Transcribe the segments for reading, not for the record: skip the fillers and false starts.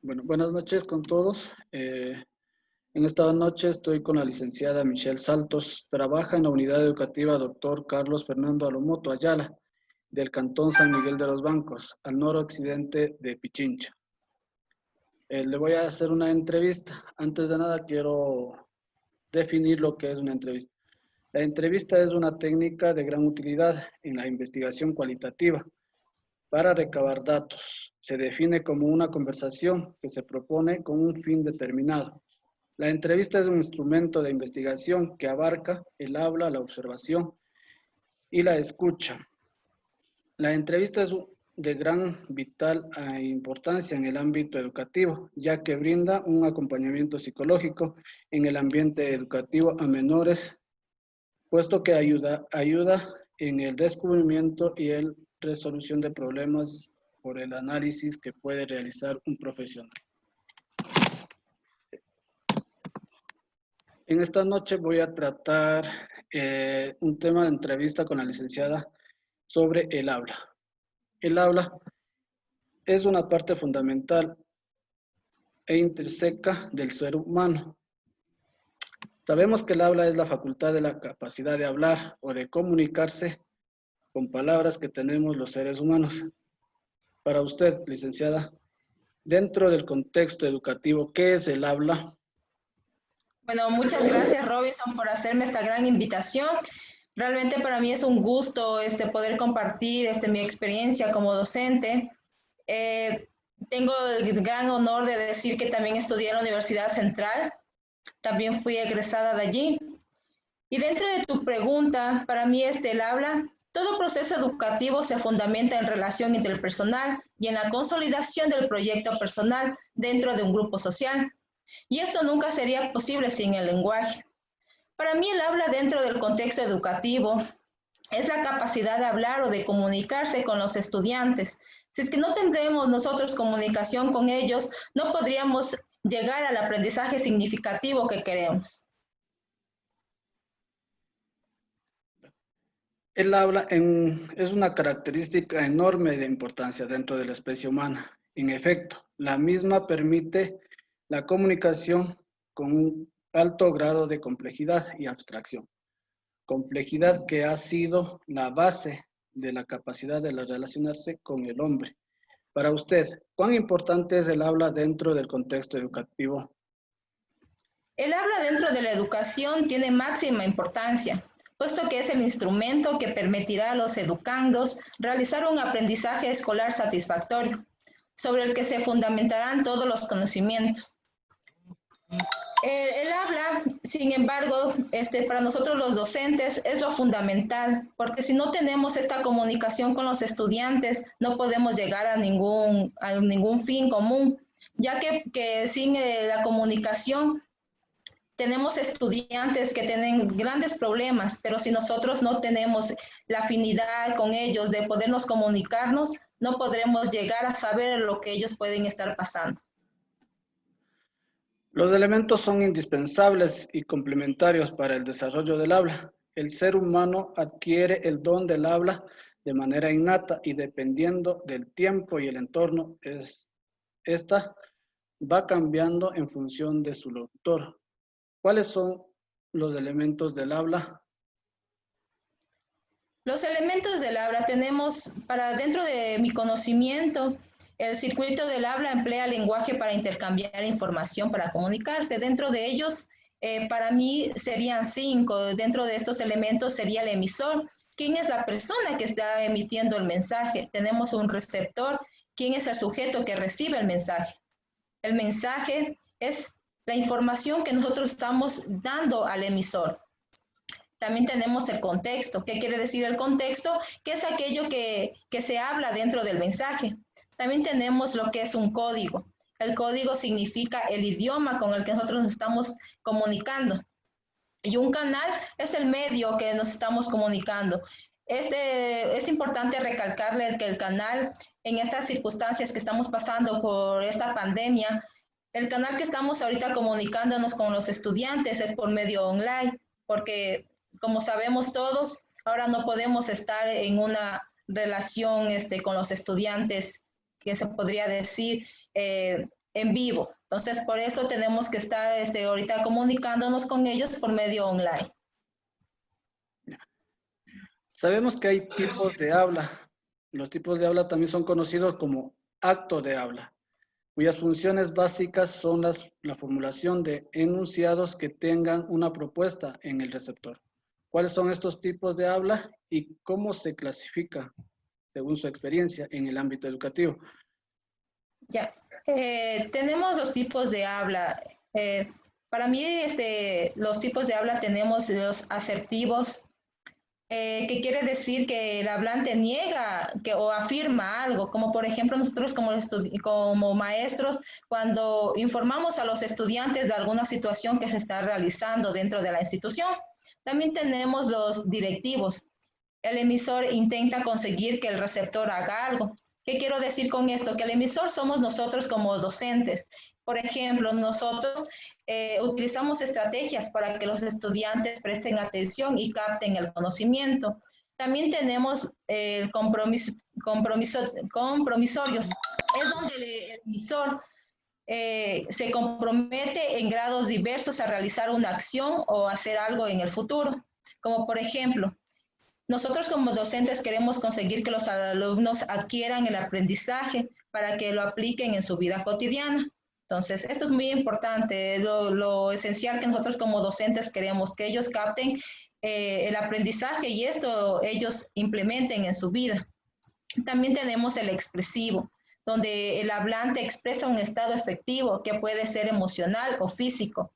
Bueno, buenas noches con todos. En esta noche estoy con la licenciada Michelle Saltos. Trabaja en la unidad educativa Dr. Carlos Fernando Alomoto Ayala, del Cantón San Miguel de los Bancos, al noroccidente de Pichincha. Le voy a hacer una entrevista. Antes de nada quiero definir lo que es una entrevista. La entrevista es una técnica de gran utilidad en la investigación cualitativa para recabar datos. Se define como una conversación que se propone con un fin determinado. La entrevista es un instrumento de investigación que abarca el habla, la observación y la escucha. La entrevista es de gran vital importancia en el ámbito educativo, ya que brinda un acompañamiento psicológico en el ambiente educativo a menores, puesto que ayuda en el descubrimiento y el resolución de problemas por el análisis que puede realizar un profesional. En esta noche voy a tratar un tema de entrevista con la licenciada sobre el habla. El habla es una parte fundamental e intrínseca del ser humano. Sabemos que el habla es la facultad de la capacidad de hablar o de comunicarse con palabras que tenemos los seres humanos. Para usted, licenciada, dentro del contexto educativo, ¿qué es el habla? Bueno, muchas gracias Robinson por hacerme esta gran invitación. Realmente para mí es un gusto poder compartir mi experiencia como docente. Eh, Tengo el gran honor de decir que también estudié en la Universidad Central, también fui egresada de allí. Y dentro de tu pregunta, para mí el habla, todo proceso educativo se fundamenta en relación interpersonal y en la consolidación del proyecto personal dentro de un grupo social. Y esto nunca sería posible sin el lenguaje. Para mí el habla dentro del contexto educativo es la capacidad de hablar o de comunicarse con los estudiantes. Si es que no tendremos nosotros comunicación con ellos, no podríamos llegar al aprendizaje significativo que queremos. El habla es una característica enorme de importancia dentro de la especie humana. En efecto, la misma permite la comunicación con un alto grado de complejidad y abstracción. Complejidad que ha sido la base de la capacidad de relacionarse con el hombre. Para usted, ¿cuán importante es el habla dentro del contexto educativo? El habla dentro de la educación tiene máxima importancia, puesto que es el instrumento que permitirá a los educandos realizar un aprendizaje escolar satisfactorio, sobre el que se fundamentarán todos los conocimientos. El habla, sin embargo, para nosotros los docentes es lo fundamental, porque si no tenemos esta comunicación con los estudiantes, no podemos llegar a ningún fin común, ya que sin la comunicación tenemos estudiantes que tienen grandes problemas, pero si nosotros no tenemos la afinidad con ellos de podernos comunicarnos, no podremos llegar a saber lo que ellos pueden estar pasando. Los elementos son indispensables y complementarios para el desarrollo del habla. El ser humano adquiere el don del habla de manera innata y dependiendo del tiempo y el entorno, esta va cambiando en función de su locutor. ¿Cuáles son los elementos del habla? Los elementos del habla tenemos, para dentro de mi conocimiento, el circuito del habla emplea lenguaje para intercambiar información, para comunicarse. Dentro de ellos, para mí serían 5. Dentro de estos elementos sería el emisor. ¿Quién es la persona que está emitiendo el mensaje? Tenemos un receptor. ¿Quién es el sujeto que recibe el mensaje? El mensaje es la información que nosotros estamos dando al emisor. También tenemos el contexto. ¿Qué quiere decir el contexto? Que es aquello que se habla dentro del mensaje. También tenemos lo que es un código. El código significa el idioma con el que nosotros nos estamos comunicando. Y un canal es el medio que nos estamos comunicando. Es importante recalcarle que el canal, en estas circunstancias que estamos pasando por esta pandemia, el canal que estamos ahorita comunicándonos con los estudiantes es por medio online, porque como sabemos todos, ahora no podemos estar en una relación con los estudiantes, que se podría decir en vivo. Entonces, por eso tenemos que estar ahorita comunicándonos con ellos por medio online. Sabemos que hay tipos de habla. Los tipos de habla también son conocidos como acto de habla, cuyas funciones básicas son la formulación de enunciados que tengan una propuesta en el receptor. ¿Cuáles son estos tipos de habla y cómo se clasifica según su experiencia en el ámbito educativo? Ya, tenemos los tipos de habla. Para mí, los tipos de habla tenemos los asertivos, que quiere decir que el hablante niega o afirma algo, como por ejemplo nosotros como maestros, cuando informamos a los estudiantes de alguna situación que se está realizando dentro de la institución. También tenemos los directivos. El emisor intenta conseguir que el receptor haga algo. ¿Qué quiero decir con esto? Que el emisor somos nosotros como docentes. Por ejemplo, nosotros utilizamos estrategias para que los estudiantes presten atención y capten el conocimiento. También tenemos compromisorios. Es donde el emisor se compromete en grados diversos a realizar una acción o hacer algo en el futuro. Como por ejemplo, nosotros como docentes queremos conseguir que los alumnos adquieran el aprendizaje para que lo apliquen en su vida cotidiana. Entonces, esto es muy importante, lo esencial que nosotros como docentes queremos que ellos capten el aprendizaje y esto ellos implementen en su vida. También tenemos el expresivo, donde el hablante expresa un estado efectivo que puede ser emocional o físico.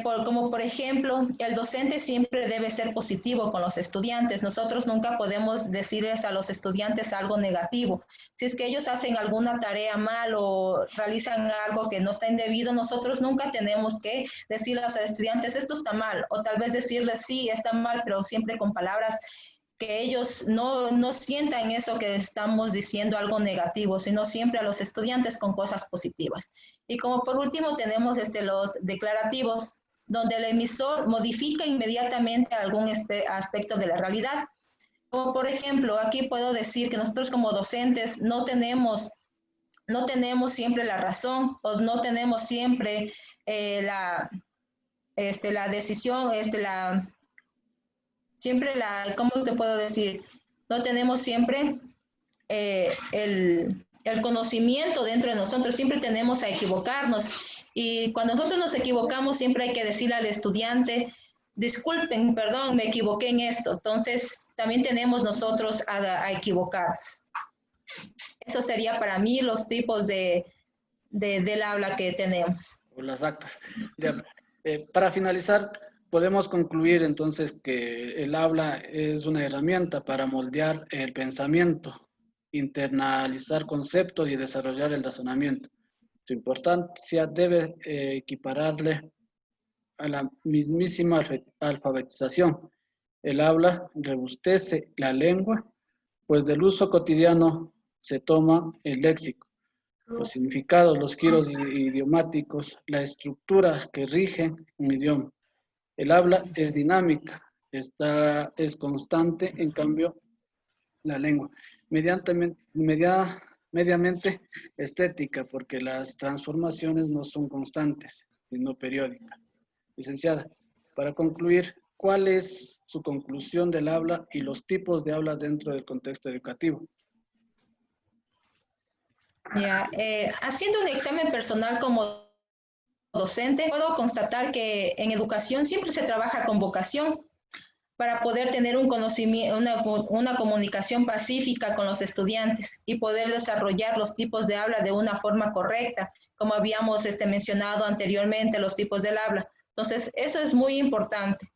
Como por ejemplo, el docente siempre debe ser positivo con los estudiantes. Nosotros nunca podemos decirles a los estudiantes algo negativo. Si es que ellos hacen alguna tarea mal o realizan algo que no está indebido, nosotros nunca tenemos que decirles a los estudiantes, esto está mal, o tal vez decirles, sí, está mal, pero siempre con palabras que ellos no sientan eso que estamos diciendo algo negativo, sino siempre a los estudiantes con cosas positivas. Y como por último tenemos los declarativos, donde el emisor modifica inmediatamente algún aspecto de la realidad. Como por ejemplo, aquí puedo decir que nosotros como docentes no tenemos siempre la razón, o no tenemos siempre la decisión, ¿cómo te puedo decir? No tenemos siempre el conocimiento dentro de nosotros, siempre tenemos a equivocarnos. Y cuando nosotros nos equivocamos, siempre hay que decirle al estudiante, disculpen, perdón, me equivoqué en esto. Entonces, también tenemos nosotros a equivocarnos. Eso sería para mí los tipos del habla que tenemos. O las actas. Para finalizar, podemos concluir entonces que el habla es una herramienta para moldear el pensamiento, internalizar conceptos y desarrollar el razonamiento. Su importancia debe equipararle a la mismísima alfabetización. El habla rebustece la lengua, pues del uso cotidiano se toma el léxico, los significados, los giros idiomáticos, la estructura que rige un idioma. El habla es dinámica, es constante, en cambio, la lengua. Mediamente estética, porque las transformaciones no son constantes, sino periódicas. Licenciada, para concluir, ¿cuál es su conclusión del habla y los tipos de habla dentro del contexto educativo? Ya, haciendo un examen personal como docente, puedo constatar que en educación siempre se trabaja con vocación para poder tener un conocimiento, una comunicación pacífica con los estudiantes y poder desarrollar los tipos de habla de una forma correcta, como habíamos mencionado anteriormente, los tipos del habla. Entonces, eso es muy importante.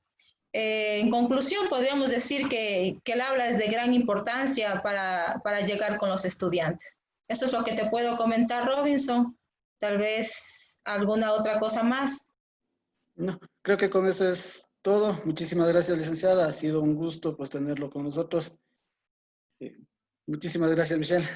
En conclusión, podríamos decir que el habla es de gran importancia para llegar con los estudiantes. Eso es lo que te puedo comentar, Robinson. Tal vez alguna otra cosa más. No, creo que con eso es todo. Muchísimas gracias, licenciada. Ha sido un gusto pues tenerlo con nosotros. Muchísimas gracias, Michelle.